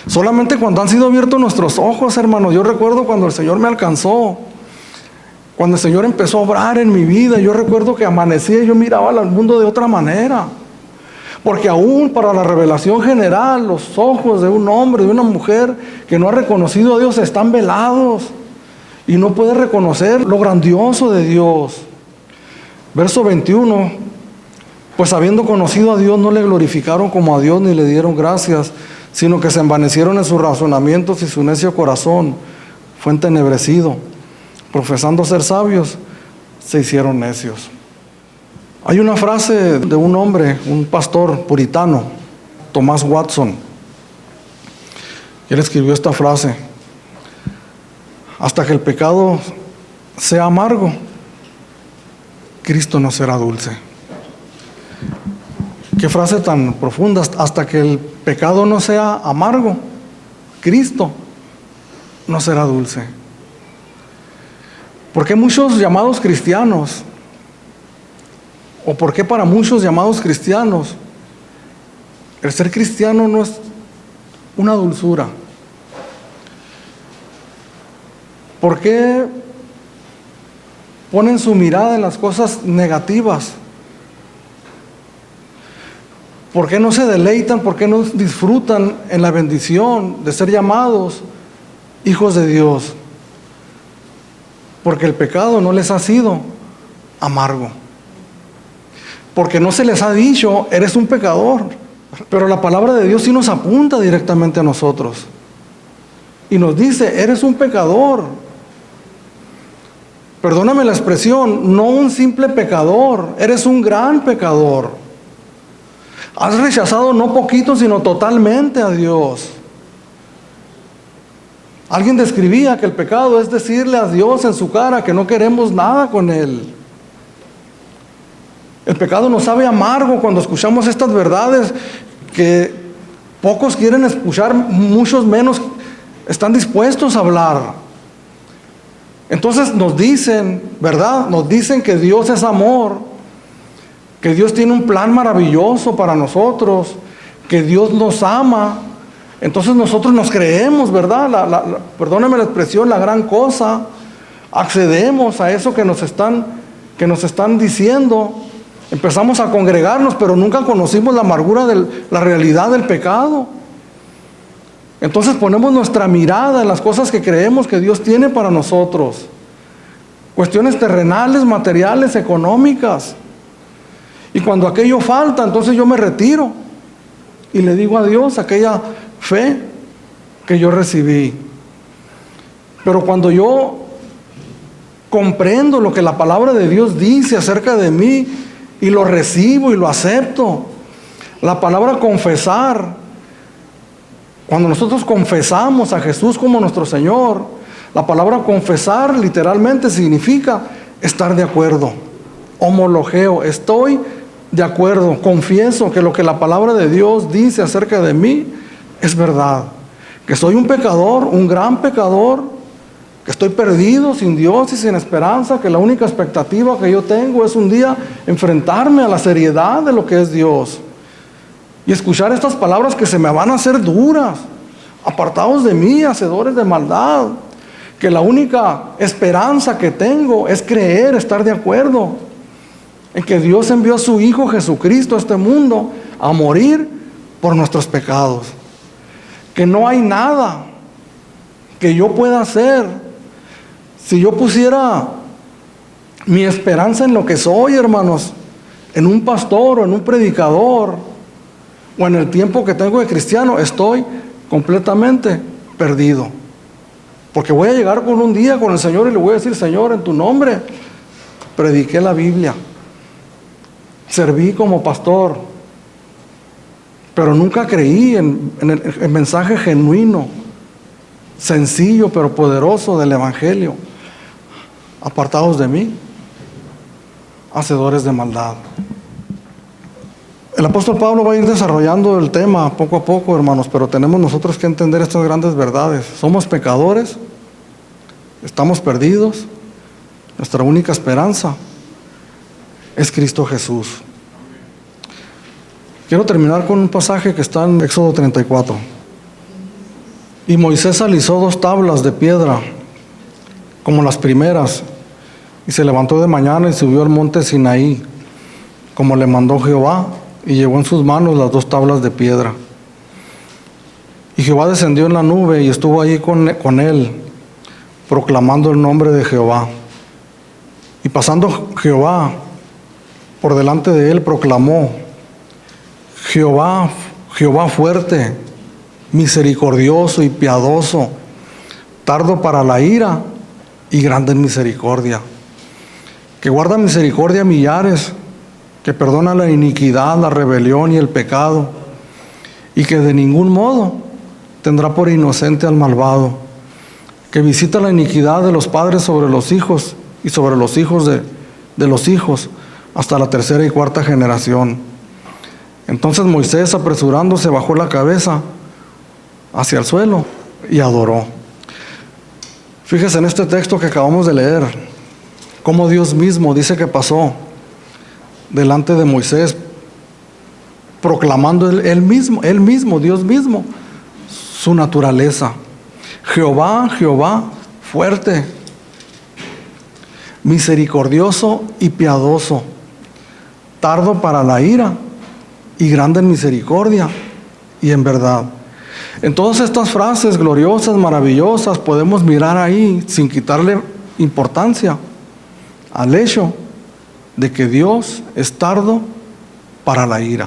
Solamente cuando han sido abiertos nuestros ojos, hermanos. Yo recuerdo cuando el Señor me alcanzó, cuando el Señor empezó a obrar en mi vida. Yo recuerdo que amanecía y yo miraba al mundo de otra manera, porque aún para la revelación general, los ojos de un hombre, de una mujer que no ha reconocido a Dios están velados y no puede reconocer lo grandioso de Dios. Verso 21: pues habiendo conocido a Dios, no le glorificaron como a Dios ni le dieron gracias, sino que se envanecieron en sus razonamientos y su necio corazón fue entenebrecido. Profesando ser sabios, se hicieron necios. Hay una frase de un hombre, un pastor puritano, Thomas Watson. Él escribió esta frase: hasta que el pecado sea amargo, Cristo no será dulce. Qué frase tan profunda. Hasta que el pecado no sea amargo, Cristo no será dulce. ¿Por qué muchos llamados cristianos, o por qué para muchos llamados cristianos, el ser cristiano no es una dulzura? ¿Por qué ponen su mirada en las cosas negativas? ¿Por qué no se deleitan? ¿Por qué no disfrutan en la bendición de ser llamados hijos de Dios? Porque el pecado no les ha sido amargo. Porque no se les ha dicho, eres un pecador. Pero la palabra de Dios sí nos apunta directamente a nosotros. Y nos dice, eres un pecador. Perdóname la expresión, no un simple pecador, eres un gran pecador. Has rechazado no poquito, sino totalmente a Dios. Alguien describía que el pecado es decirle a Dios en su cara que no queremos nada con Él. El pecado nos sabe amargo cuando escuchamos estas verdades que pocos quieren escuchar, muchos menos están dispuestos a hablar. Entonces nos dicen, ¿verdad? Nos dicen que Dios es amor, que Dios tiene un plan maravilloso para nosotros, que Dios nos ama. Entonces nosotros nos creemos, ¿verdad? Perdóname la expresión, la gran cosa. Accedemos a eso que nos están diciendo. Empezamos a congregarnos, pero nunca conocimos la amargura de la realidad del pecado. Entonces ponemos nuestra mirada en las cosas que creemos que Dios tiene para nosotros. Cuestiones terrenales, materiales, económicas. Y cuando aquello falta, entonces yo me retiro y le digo a Dios aquella fe que yo recibí. Pero cuando yo comprendo lo que la palabra de Dios dice acerca de mí y lo recibo y lo acepto, la palabra confesar, cuando nosotros confesamos a Jesús como nuestro Señor, la palabra confesar literalmente significa estar de acuerdo. Homologeo, estoy de acuerdo, confieso que lo que la palabra de Dios dice acerca de mí es verdad, que soy un pecador, un gran pecador, que estoy perdido, sin Dios y sin esperanza, que la única expectativa que yo tengo es un día enfrentarme a la seriedad de lo que es Dios y escuchar estas palabras que se me van a hacer duras: apartados de mí, hacedores de maldad, que la única esperanza que tengo es creer, estar de acuerdo en que Dios envió a su Hijo Jesucristo a este mundo a morir por nuestros pecados. Que no hay nada que yo pueda hacer. Si yo pusiera mi esperanza en lo que soy, hermanos, en un pastor o en un predicador, o en el tiempo que tengo de cristiano, estoy completamente perdido. Porque voy a llegar con un día con el Señor y le voy a decir: Señor, en tu nombre prediqué la Biblia, serví como pastor, pero nunca creí en el mensaje genuino, sencillo pero poderoso del Evangelio. Apartados de mí, hacedores de maldad. El apóstol Pablo va a ir desarrollando el tema poco a poco, hermanos, pero tenemos nosotros que entender estas grandes verdades. Somos pecadores, estamos perdidos, nuestra única esperanza es Cristo Jesús. Quiero terminar con un pasaje que está en Éxodo 34. Y Moisés alisó 2 tablas de piedra, como las primeras, y se levantó de mañana y subió al monte Sinaí, como le mandó Jehová, y llevó en sus manos las 2 tablas de piedra. Y Jehová descendió en la nube y estuvo allí con él, proclamando el nombre de Jehová. Y pasando Jehová por delante de él, proclamó: Jehová, Jehová fuerte, misericordioso y piadoso, tardo para la ira y grande en misericordia, que guarda misericordia a millares, que perdona la iniquidad, la rebelión y el pecado, y que de ningún modo tendrá por inocente al malvado, que visita la iniquidad de los padres sobre los hijos y sobre los hijos de los hijos, hasta la 3ª y 4ª generación. Entonces Moisés, apresurándose, bajó la cabeza hacia el suelo y adoró. Fíjese en este texto que acabamos de leer, cómo Dios mismo dice que pasó delante de Moisés, proclamando él mismo, Dios mismo, su naturaleza. Jehová, Jehová, fuerte, misericordioso y piadoso, tardo para la ira y grande en misericordia y en verdad. En todas estas frases gloriosas, maravillosas, podemos mirar ahí, sin quitarle importancia al hecho de que Dios es tardo para la ira,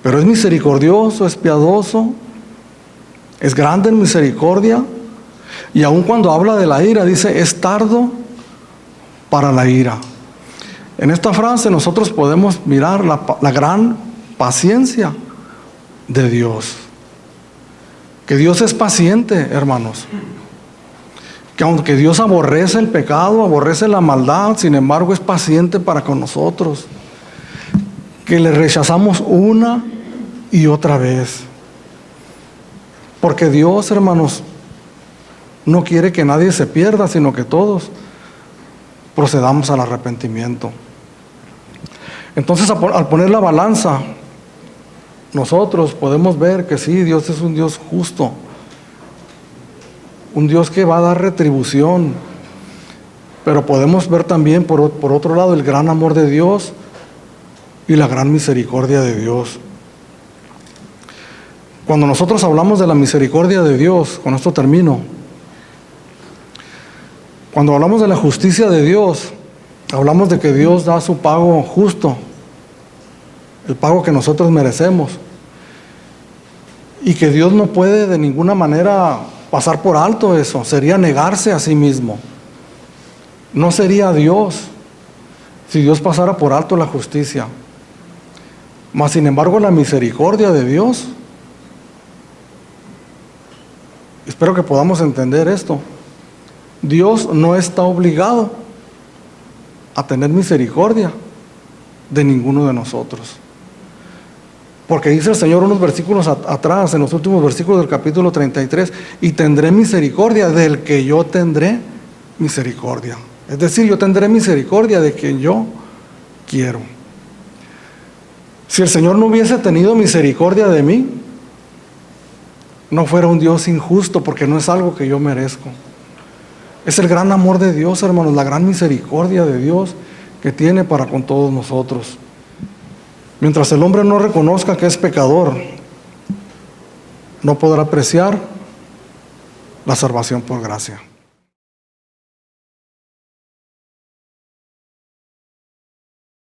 pero es misericordioso, es piadoso, es grande en misericordia, y aun cuando habla de la ira, dice: es tardo para la ira. En esta frase nosotros podemos mirar la gran paciencia de Dios. Que Dios es paciente, hermanos. Que aunque Dios aborrece el pecado, aborrece la maldad, sin embargo es paciente para con nosotros. Que le rechazamos una y otra vez. Porque Dios, hermanos, no quiere que nadie se pierda, sino que todos procedamos al arrepentimiento. Entonces, al poner la balanza, nosotros podemos ver que sí, Dios es un Dios justo, un Dios que va a dar retribución, pero podemos ver también por otro lado el gran amor de Dios y la gran misericordia de Dios. Cuando nosotros hablamos de la misericordia de Dios, con esto termino, cuando hablamos de la justicia de Dios, hablamos de que Dios da su pago justo, el pago que nosotros merecemos, y que Dios no puede de ninguna manera pasar por alto eso, sería negarse a sí mismo. No sería Dios si Dios pasara por alto la justicia. Mas sin embargo la misericordia de Dios, espero que podamos entender esto, Dios no está obligado a tener misericordia de ninguno de nosotros. Porque dice el Señor unos versículos atrás, en los últimos versículos del capítulo 33, y tendré misericordia del que yo tendré misericordia. Es decir, yo tendré misericordia de quien yo quiero. Si el Señor no hubiese tenido misericordia de mí, no fuera un Dios injusto, porque no es algo que yo merezco. Es el gran amor de Dios, hermanos, la gran misericordia de Dios que tiene para con todos nosotros. Mientras el hombre no reconozca que es pecador, no podrá apreciar la salvación por gracia.